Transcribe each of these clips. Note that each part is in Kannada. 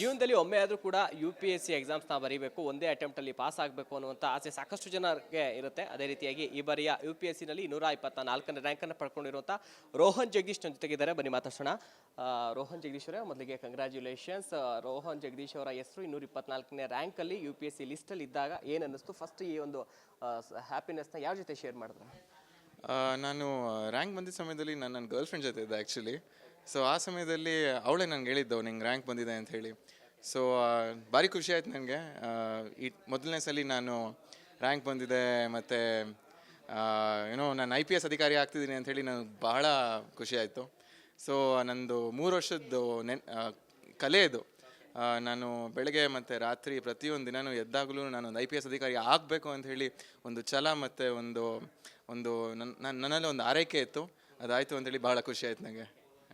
ಜೀವನದಲ್ಲಿ ಒಮ್ಮೆ ಆದರೂ ಕೂಡ UPSC ಎಕ್ಸಾಮ್ಸ್ನ ಬರೀಬೇಕು, ಒಂದೇ ಅಟೆಂಪ್ಟಲ್ಲಿ ಪಾಸ್ ಆಗಬೇಕು ಅನ್ನುವಂಥ ಆಸೆ ಸಾಕಷ್ಟು ಜನರಿಗೆ ಇರುತ್ತೆ. ಅದೇ ರೀತಿಯಾಗಿ ಈ ಬಾರಿಯ UPSCನಲ್ಲಿ 124ನೇ ರ್ಯಾಂಕನ್ನು ಪಡ್ಕೊಂಡಿರುವಂಥ ರೋಹನ್ ಜಗದೀಶ್ ನನ್ನ ಜೊತೆಗಿದ್ದಾರೆ. ಬನ್ನಿ ಮಾತಾಡ್ಸೋಣ. ರೋಹನ್ ಜಗದೀಶ್ ಅವರೇ, ಮೊದಲಿಗೆ ಕಂಗ್ರ್ಯಾಚುಲೇಷನ್ಸ್. ರೋಹನ್ ಜಗದೀಶ್ ಅವರ ಹೆಸರು 224ನೇ ರ್ಯಾಂಕಲ್ಲಿ UPSC ಲಿಸ್ಟಲ್ಲಿ ಇದ್ದಾಗ ಏನು ಅನ್ನಿಸ್ತು? ಫಸ್ಟ್ ಈ ಒಂದು ಹ್ಯಾಪಿನೆಸ್ನ ಯಾರ ಜೊತೆ ಶೇರ್ ಮಾಡಿದ್ರು? ನಾನು ರ್ಯಾಂಕ್ ಬಂದಿದ್ದ ಸಮಯದಲ್ಲಿ ನಾನು ನನ್ನ ಗರ್ಲ್ ಫ್ರೆಂಡ್ ಜೊತೆ ಇದ್ದೆ ಆ್ಯಕ್ಚುಲಿ. ಸೊ ಆ ಸಮಯದಲ್ಲಿ ಅವಳೇ ನನಗೆ ಹೇಳಿದ್ದವು ನಿಂಗೆ ರ್ಯಾಂಕ್ ಬಂದಿದೆ ಅಂತ ಹೇಳಿ. ಸೊ ಭಾರಿ ಖುಷಿ ಆಯ್ತು ನನಗೆ. ಈ ಮೊದಲನೇ ಸಲ ನಾನು ರ್ಯಾಂಕ್ ಬಂದಿದೆ ಮತ್ತು ಏನೋ ನಾನು IPS ಅಧಿಕಾರಿ ಆಗ್ತಿದ್ದೀನಿ ಅಂಥೇಳಿ ನನಗೆ ಬಹಳ ಖುಷಿ ಆಯಿತು. ಸೊ ನಂದು 3 ವರ್ಷದ್ದು ಕಲೆ ಇದು. ನಾನು ಬೆಳಗ್ಗೆ ಮತ್ತು ರಾತ್ರಿ ಪ್ರತಿಯೊಂದು ದಿನವೂ ಎದ್ದಾಗಲೂ ನಾನು ಒಂದು IPS ಅಧಿಕಾರಿ ಆಗಬೇಕು ಅಂತ ಹೇಳಿ ಒಂದು ಛಲ ಮತ್ತು ಒಂದು ನನ್ನಲ್ಲಿ ಒಂದು ಆರೈಕೆ ಇತ್ತು. ಅದಾಯಿತು ಅಂತೇಳಿ ಭಾಳ ಖುಷಿ ಆಯ್ತು ನನಗೆ.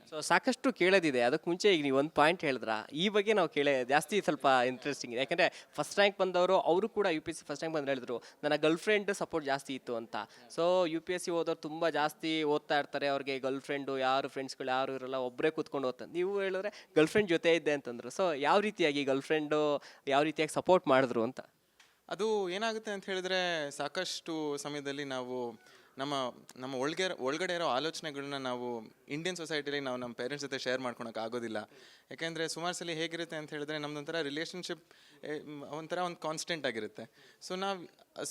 ಸೊ ಸಾಕಷ್ಟು ಕೇಳೋದಿದೆ. ಅದಕ್ಕೆ ಮುಂಚೆ ಈಗ ನೀವು ಒಂದು ಪಾಯಿಂಟ್ ಹೇಳಿದ್ರ, ಈ ಬಗ್ಗೆ ನಾವು ಜಾಸ್ತಿ ಸ್ವಲ್ಪ ಇಂಟ್ರೆಸ್ಟಿಂಗ್ ಇದೆ. ಯಾಕಂದರೆ ಫಸ್ಟ್ ರ್ಯಾಂಕ್ ಬಂದವರು ಅವರು ಕೂಡ UPSC ಫಸ್ಟ್ ರ್ಯಾಂಕ್ ಬಂದು ಹೇಳಿದ್ರು ನನ್ನ ಗರ್ಲ್ ಫ್ರೆಂಡ್ ಸಪೋರ್ಟ್ ಜಾಸ್ತಿ ಇತ್ತು ಅಂತ. ಸೊ UPSC ಓದೋರು ತುಂಬ ಜಾಸ್ತಿ ಓದ್ತಾ ಇರ್ತಾರೆ, ಅವ್ರಿಗೆ ಗರ್ಲ್ ಫ್ರೆಂಡು ಫ್ರೆಂಡ್ಸ್ಗಳು ಯಾರು ಇರಲ್ಲ, ಒಬ್ಬರೇ ಕೂತ್ಕೊಂಡು ಓದ್ತಾರೆ. ನೀವು ಹೇಳಿದ್ರೆ ಗರ್ಲ್ ಫ್ರೆಂಡ್ ಜೊತೆ ಇದ್ದೆ ಅಂತಂದ್ರು. ಸೊ ಯಾವ ರೀತಿಯಾಗಿ ಗರ್ಲ್ ಫ್ರೆಂಡು ಯಾವ ರೀತಿಯಾಗಿ ಸಪೋರ್ಟ್ ಮಾಡಿದ್ರು ಅಂತ? ಅದು ಏನಾಗುತ್ತೆ ಅಂತ ಹೇಳಿದ್ರೆ, ಸಾಕಷ್ಟು ಸಮಯದಲ್ಲಿ ನಾವು ನಮ್ಮ ಒಳಗಡೆ ಇರೋ ಆಲೋಚನೆಗಳನ್ನ ನಾವು ಇಂಡಿಯನ್ ಸೊಸೈಟಿಲಿ ನಾವು ನಮ್ಮ ಪೇರೆಂಟ್ಸ್ ಜೊತೆ ಶೇರ್ ಮಾಡ್ಕೊಳಕ್ಕೆ ಆಗೋದಿಲ್ಲ. ಯಾಕೆಂದರೆ ಸುಮಾರು ಸಲ ಹೇಗಿರುತ್ತೆ ಅಂತ ಹೇಳಿದ್ರೆ, ನಮ್ಮದೊಂಥರ ರಿಲೇಷನ್ಶಿಪ್ ಒಂಥರ ಒಂದು ಕಾನ್ಸ್ಟೆಂಟ್ ಆಗಿರುತ್ತೆ.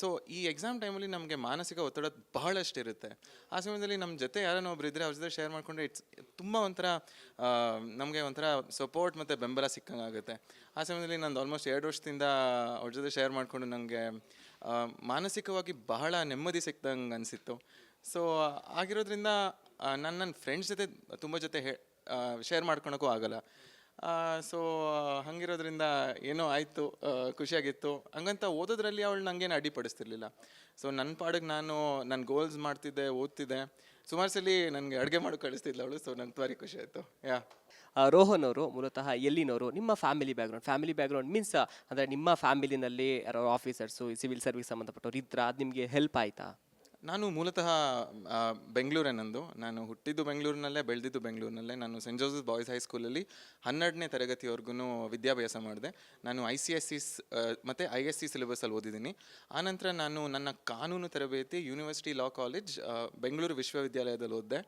ಸೊ ಈ ಎಕ್ಸಾಮ್ ಟೈಮಲ್ಲಿ ನಮಗೆ ಮಾನಸಿಕ ಒತ್ತಡ ಬಹಳಷ್ಟು ಇರುತ್ತೆ. ಆ ಸಮಯದಲ್ಲಿ ನಮ್ಮ ಜೊತೆ ಯಾರನ್ನೋ ಒಬ್ರು ಇದ್ದರೆ ಅವ್ರ ಜೊತೆ ಶೇರ್ ಮಾಡಿಕೊಂಡ್ರೆ ತುಂಬ ಒಂಥರ ನಮಗೆ ಒಂಥರ ಸಪೋರ್ಟ್ ಮತ್ತು ಬೆಂಬಲ ಸಿಕ್ಕಂಗೆ ಆಗುತ್ತೆ. ಆ ಸಮಯದಲ್ಲಿ ನಾನು ಆಲ್ಮೋಸ್ಟ್ 2 ವರ್ಷದಿಂದ ಅವ್ರ ಜೊತೆ ಶೇರ್ ಮಾಡಿಕೊಂಡು ನನಗೆ ಮಾನಸಿಕವಾಗಿ ಬಹಳ ನೆಮ್ಮದಿ ಸಿಕ್ದಂಗೆ ಅನಿಸಿತ್ತು. ಸೊ ಆಗಿರೋದ್ರಿಂದ ನನ್ನ ಫ್ರೆಂಡ್ಸ್ ಜೊತೆ ತುಂಬ ಜೊತೆ ಶೇರ್ ಮಾಡ್ಕೊಳಕ್ಕೂ ಆಗಲ್ಲ. ಸೊ ಹಾಗಿರೋದ್ರಿಂದ ಏನೋ ಆಯಿತು, ಖುಷಿಯಾಗಿತ್ತು. ಹಂಗಂತ ಓದೋದ್ರಲ್ಲಿ ಅವಳು ನನಗೇನು ಅಡ್ಡಿಪಡಿಸ್ತಿರ್ಲಿಲ್ಲ. ಸೊ ನನ್ನ ಪಾಡಿಗೆ ನನ್ನ ಗೋಲ್ಸ್ ಮಾಡ್ತಿದ್ದೆ, ಓದ್ತಿದ್ದೆ. ಸುಮಾರು ಸಲ ನನಗೆ ಅಡುಗೆ ಮಾಡಿ ಕಳಿಸ್ತಿದ್ಲು ಅವಳು. ಸೊ ನಂಗೆ ಭಾರಿ ಖುಷಿ ಆಯಿತು. ರೋಹನ್ ಅವರು ಮೂಲತಃ ಎಲ್ಲಿನವರು? ನಿಮ್ಮ ಫ್ಯಾಮಿಲಿ ಬ್ಯಾಕ್ಗ್ರೌಂಡ್ ಮೀನ್ಸ್ ಅಂದರೆ ನಿಮ್ಮ ಫ್ಯಾಮಿಲಿನಲ್ಲಿ ಯಾರೋ ಆಫೀಸರ್ಸು, ಸಿವಿಲ್ ಸರ್ವಿಸ್ ಸಂಬಂಧಪಟ್ಟವ್ರು ಇದ್ರ, ಅದು ನಿಮಗೆ ಹೆಲ್ಪ್ ಆಯಿತಾ? ನಾನು ಮೂಲತಃ ಬೆಂಗಳೂರೇ ನಂದು. ನಾನು ಹುಟ್ಟಿದ್ದು ಬೆಂಗಳೂರಿನಲ್ಲೇ, ಬೆಳೆದಿದ್ದು ಬೆಂಗಳೂರಿನಲ್ಲೇ. ನಾನು ಸೆಂಟ್ ಜೋಸೆಫ್ ಬಾಯ್ಸ್ ಹೈಸ್ಕೂಲಲ್ಲಿ 12ನೇ ತರಗತಿವರೆಗೂ ವಿದ್ಯಾಭ್ಯಾಸ ಮಾಡಿದೆ. ನಾನು ICSE ಮತ್ತು ISC ಸಿಲೆಬಸಲ್ಲಿ ಓದಿದ್ದೀನಿ. ಆನಂತರ ನಾನು ನನ್ನ ಕಾನೂನು ತರಬೇತಿ ಯೂನಿವರ್ಸಿಟಿ ಲಾ ಕಾಲೇಜ್ ಬೆಂಗಳೂರು ವಿಶ್ವವಿದ್ಯಾಲಯದಲ್ಲಿ ಓದಿದೆ.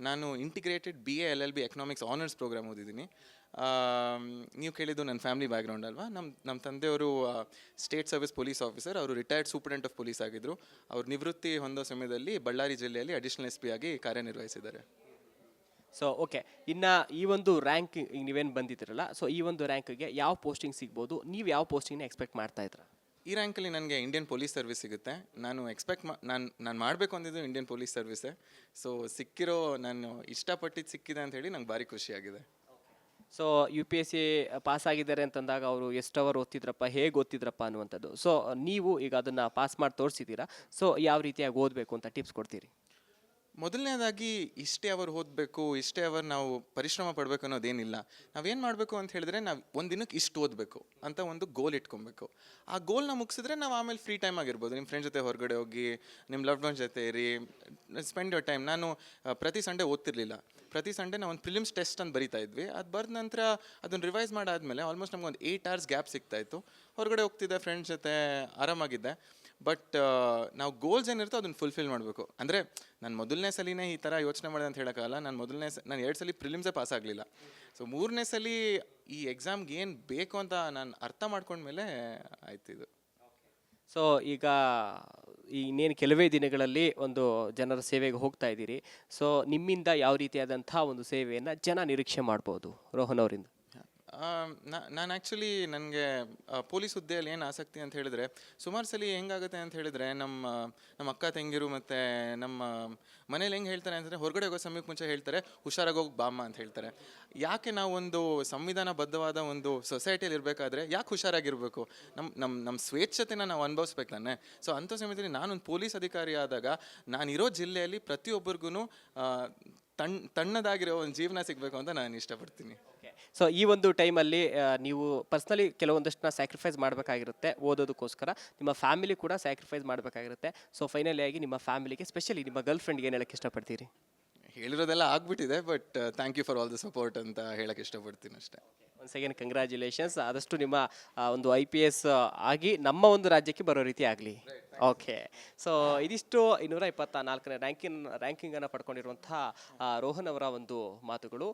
ನಾನು integrated BA LLB economics honours programme ಓದಿದ್ದೀನಿ. ನೀವು ಕೇಳಿದ್ದು ನನ್ನ ಫ್ಯಾಮಿಲಿ ಬ್ಯಾಕ್ಗ್ರೌಂಡ್ ಅಲ್ವಾ? ನಮ್ಮ ತಂದೆಯವರು ಸ್ಟೇಟ್ ಸರ್ವಿಸ್ ಪೊಲೀಸ್ ಆಫೀಸರ್. ಅವರು ರಿಟೈರ್ಡ್ ಸೂಪರಿಂಟೆಂಡೆಂಟ್ ಆಫ್ ಪೊಲೀಸ್ ಆಗಿದ್ದರು. ಅವರು ನಿವೃತ್ತಿ ಹೊಂದೋ ಸಮಯದಲ್ಲಿ ಬಳ್ಳಾರಿ ಜಿಲ್ಲೆಯಲ್ಲಿ ಅಡಿಷನಲ್ SP ಆಗಿ ಕಾರ್ಯನಿರ್ವಹಿಸಿದ್ದಾರೆ. ಸೊ ಓಕೆ, ಇನ್ನು ಈ ಒಂದು ರ್ಯಾಂಕ್ ನೀವೇನು ಬಂದಿದ್ದೀರಲ್ಲ, ಸೊ ಈ ಒಂದು ರ್ಯಾಂಕ್ಗೆ ಯಾವ ಪೋಸ್ಟಿಂಗ್ ಸಿಗ್ಬೋದು? ನೀವು ಯಾವ ಪೋಸ್ಟಿಂಗ್ನ ಎಕ್ಸ್ಪೆಕ್ಟ್ ಮಾಡ್ತಾ ಇದ್ರ? ಈ ರ್ಯಾಂಕಲ್ಲಿ ನನಗೆ ಇಂಡಿಯನ್ ಪೊಲೀಸ್ ಸರ್ವಿಸ್ ಸಿಗುತ್ತೆ. ನಾನು ನಾನು ಮಾಡಬೇಕು ಅಂದಿದ್ದು ಇಂಡಿಯನ್ ಪೊಲೀಸ್ ಸರ್ವಿಸೇ. ಸೊ ಸಿಕ್ಕಿರೋ, ನಾನು ಇಷ್ಟಪಟ್ಟಿದ್ದು ಸಿಕ್ಕಿದೆ ಅಂತ ಹೇಳಿ ನಂಗೆ ಭಾರಿ ಖುಷಿಯಾಗಿದೆ. ಸೊ UPSC ಪಾಸ್ ಆಗಿದ್ದಾರೆ ಅಂತಂದಾಗ ಅವರು ಎಷ್ಟು ಅವರ್ ಓದ್ತಿದ್ರಪ್ಪ, ಹೇಗೆ ಓದ್ತಿದ್ರಪ್ಪ ಅನ್ನುವಂಥದ್ದು. ಸೊ ನೀವು ಈಗ ಅದನ್ನು ಪಾಸ್ ಮಾಡಿ ತೋರಿಸಿದ್ದೀರಾ. ಸೊ ಯಾವ ರೀತಿಯಾಗಿ ಓದಬೇಕು ಅಂತ ಟಿಪ್ಸ್ ಕೊಡ್ತೀರಿ? ಮೊದಲನೇದಾಗಿ ಇಷ್ಟೇ ಅವರ್ ಓದಬೇಕು, ಇಷ್ಟೇ ಅವರ್ ನಾವು ಪರಿಶ್ರಮ ಪಡಬೇಕು ಅನ್ನೋದೇನಿಲ್ಲ. ನಾವೇನು ಮಾಡಬೇಕು ಅಂತ ಹೇಳಿದ್ರೆ, ನಾವು ಒಂದು ದಿನಕ್ಕೆ ಇಷ್ಟು ಓದಬೇಕು ಅಂತ ಒಂದು ಗೋಲ್ ಇಟ್ಕೊಬೇಕು. ಆ ಗೋಲ್ನ ಮುಗಿಸಿದ್ರೆ ನಾವು ಆಮೇಲೆ ಫ್ರೀ ಟೈಮ್ ಆಗಿರ್ಬೋದು. ನಿಮ್ಮ ಫ್ರೆಂಡ್ಸ್ ಜೊತೆ ಹೊರಗಡೆ ಹೋಗಿ, ನಿಮ್ಮ ಲವ್ಡ್ ಒನ್ಸ್ ಜೊತೆ ಇರಿ, ಸ್ಪೆಂಡ್ ಯುವರ್ ಟೈಮ್. ನಾನು ಪ್ರತಿ ಸಂಡೇ ಓದ್ತಿರ್ಲಿಲ್ಲ. ಪ್ರತಿ ಸಂಡೇ ನಾವು ಒಂದು ಪ್ರಿಲಿಮ್ಸ್ ಟೆಸ್ಟ್ ಅಂತ ಬರಿತಾ ಇದ್ವಿ. ಅದು ಬರೆದ ನಂತರ ಅದನ್ನು ರಿವೈಸ್ ಮಾಡಾದ್ಮೇಲೆ ಆಲ್ಮೋಸ್ಟ್ ನಮ್ಗೆ ಒಂದು 8 hours ಗ್ಯಾಪ್ ಸಿಗ್ತಾಯಿತ್ತು. ಹೊರಗಡೆ ಹೋಗ್ತಿದ್ದೆ, ಫ್ರೆಂಡ್ಸ್ ಜೊತೆ ಆರಾಮಾಗಿದ್ದೆ. ಬಟ್ ನಾವು ಗೋಲ್ಸ್ ಏನಿರುತ್ತೋ ಅದನ್ನು ಫುಲ್ಫಿಲ್ ಮಾಡಬೇಕು. ಅಂದರೆ ನಾನು ಮೊದಲನೇ ಸಲಿನೇ ಈ ಥರ ಯೋಚನೆ ಮಾಡಿದೆ ಅಂತ ಹೇಳೋಕ್ಕಾಗಲ್ಲ. ನಾನು 2 ಸಲ ಪ್ರಿಲಿಮ್ಸೇ ಪಾಸ್ ಆಗಲಿಲ್ಲ. ಸೊ 3ನೇ ಸಲ ಈ ಎಕ್ಸಾಮ್ಗೆ ಏನು ಬೇಕು ಅಂತ ನಾನು ಅರ್ಥ ಮಾಡ್ಕೊಂಡ್ಮೇಲೆ ಆಯ್ತು ಇದು. ಸೊ ಈಗ ಇನ್ನೇನು ಕೆಲವೇ ದಿನಗಳಲ್ಲಿ ಒಂದು ಜನರ ಸೇವೆಗೆ ಹೋಗ್ತಾ ಇದ್ದೀರಿ. ಸೊ ನಿಮ್ಮಿಂದ ಯಾವ ರೀತಿಯಾದಂಥ ಒಂದು ಸೇವೆಯನ್ನು ಜನ ನಿರೀಕ್ಷೆ ಮಾಡ್ಬೋದು ರೋಹನ್ ಅವರಿಂದ? ನಾನು ಆ್ಯಕ್ಚುಲಿ ನನಗೆ ಪೊಲೀಸ್ ಹುದ್ದೆಯಲ್ಲಿ ಏನು ಆಸಕ್ತಿ ಅಂತ ಹೇಳಿದ್ರೆ, ಸುಮಾರು ಸಲ ಹೆಂಗಾಗುತ್ತೆ ಅಂತ ಹೇಳಿದ್ರೆ, ನಮ್ಮ ಅಕ್ಕ ತಂಗಿರು ಮತ್ತು ನಮ್ಮ ಮನೇಲಿ ಹೆಂಗೆ ಹೇಳ್ತಾರೆ ಅಂತಂದರೆ, ಹೊರಗಡೆ ಹೋಗೋ ಸಮಯಕ್ಕೆ ಮುಂಚೆ ಹೇಳ್ತಾರೆ ಹುಷಾರಾಗಿ ಹೋಗಿ ಬಾಮ್ಮ ಅಂತ ಹೇಳ್ತಾರೆ. ಯಾಕೆ ನಾವು ಒಂದು ಸಂವಿಧಾನಬದ್ಧವಾದ ಒಂದು ಸೊಸೈಟಿಯಲ್ಲಿ ಇರಬೇಕಾದ್ರೆ ಯಾಕೆ ಹುಷಾರಾಗಿರಬೇಕು? ನಮ್ಮ ಸ್ವೇಚ್ಛತೆನ ನಾವು ಅನುಭವಿಸ್ಬೇಕು ತಾನೆ. ಸೊ ಅಂಥ ಸಮಯದಲ್ಲಿ ನಾನೊಂದು ಪೊಲೀಸ್ ಅಧಿಕಾರಿ ಆದಾಗ ನಾನಿರೋ ಜಿಲ್ಲೆಯಲ್ಲಿ ಪ್ರತಿಯೊಬ್ಬರಿಗೂ ತಣ್ಣದಾಗಿರೋ ಒಂದು ಜೀವನ ಸಿಗಬೇಕು ಅಂತ ನಾನು ಇಷ್ಟಪಡ್ತೀನಿ. ಸೊ ಈ ಒಂದು ಟೈಮಲ್ಲಿ ನೀವು ಪರ್ಸ್ನಲಿ ಕೆಲವೊಂದಷ್ಟನ್ನ ಸ್ಯಾಕ್ರಿಫೈಸ್ ಮಾಡಬೇಕಾಗಿರುತ್ತೆ ಓದೋದಕ್ಕೋಸ್ಕರ. ನಿಮ್ಮ ಫ್ಯಾಮಿಲಿ ಕೂಡ ಸ್ಯಾಕ್ರಿಫೈಸ್ ಮಾಡಬೇಕಾಗಿರುತ್ತೆ. ಸೊ ಫೈನಲಿ ಆಗಿ ನಿಮ್ಮ ಫ್ಯಾಮಿಲಿಗೆ, ಸ್ಪೆಷಲಿ ನಿಮ್ಮ ಗರ್ಲ್ ಫ್ರೆಂಡ್ಗೆ ಏನು ಹೇಳಕ್ಕೆ ಇಷ್ಟಪಡ್ತೀರಿ? ಹೇಳಿರೋದೆಲ್ಲ ಆಗ್ಬಿಟ್ಟಿದೆ, but thank you for all the support ಅಂತ ಹೇಳಕ್ಕೆ ಇಷ್ಟಪಡ್ತೀನಿ ಅಷ್ಟೇ. Once again congratulations. ಆದಷ್ಟು ನಿಮ್ಮ ಒಂದು IPS ಆಗಿ ನಮ್ಮ ಒಂದು ರಾಜ್ಯಕ್ಕೆ ಬರೋ ರೀತಿ ಆಗಲಿ. ಓಕೆ, ಸೊ ಇದಿಷ್ಟು 224ನೇ ರ್ಯಾಂಕಿಂಗನ್ನು ಪಡ್ಕೊಂಡಿರುವಂತಹ ರೋಹನ್ ಅವರ ಒಂದು ಮಾತುಗಳು.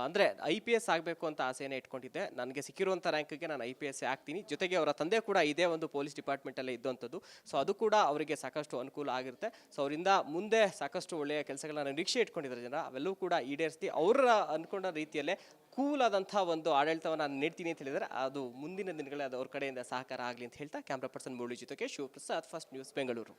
ಅಂದರೆ IPS ಆಗಬೇಕು ಅಂತ ಆಸೆಯನ್ನು ಇಟ್ಕೊಂಡಿದ್ದೆ, ನನಗೆ ಸಿಕ್ಕಿರುವಂಥ ರ್ಯಾಂಕಿಗೆ ನಾನು IPS ಆಗ್ತೀನಿ. ಜೊತೆಗೆ ಅವರ ತಂದೆ ಕೂಡ ಇದೇ ಒಂದು ಪೊಲೀಸ್ ಡಿಪಾರ್ಟ್ಮೆಂಟಲ್ಲೇ ಇದ್ದಂಥದ್ದು. ಸೊ ಅದು ಕೂಡ ಅವರಿಗೆ ಸಾಕಷ್ಟು ಅನುಕೂಲ ಆಗಿರುತ್ತೆ. ಸೊ ಅವರಿಂದ ಮುಂದೆ ಸಾಕಷ್ಟು ಒಳ್ಳೆಯ ಕೆಲಸಗಳನ್ನ ನಿರೀಕ್ಷೆ ಇಟ್ಕೊಂಡಿದ್ದಾರೆ ಜನ, ಅವೆಲ್ಲವೂ ಕೂಡ ಈಡೇರಿಸಿ ಅವರ ಅಂದ್ಕೊಂಡ ರೀತಿಯಲ್ಲೇ ಕೂಲ್ ಆದಂಥ ಒಂದು ಆಡಳಿತವನ್ನು ನಾನು ನೀಡ್ತೀನಿ ಅಂತ ಹೇಳಿದರೆ ಅದು ಮುಂದಿನ ದಿನಗಳಲ್ಲಿ ಅದು ಅವ್ರ ಕಡೆಯಿಂದ ಸಹಕಾರ ಆಗಲಿ ಅಂತ ಹೇಳ್ತಾ ಕ್ಯಾಮ್ರಾ ಪರ್ಸನ್ ಮುರಳಿ ಜೊತೆಗೆ ಶಿವಪ್ರಸಾದ್, ಫಸ್ಟ್ ನ್ಯೂಸ್, ಬೆಂಗಳೂರು.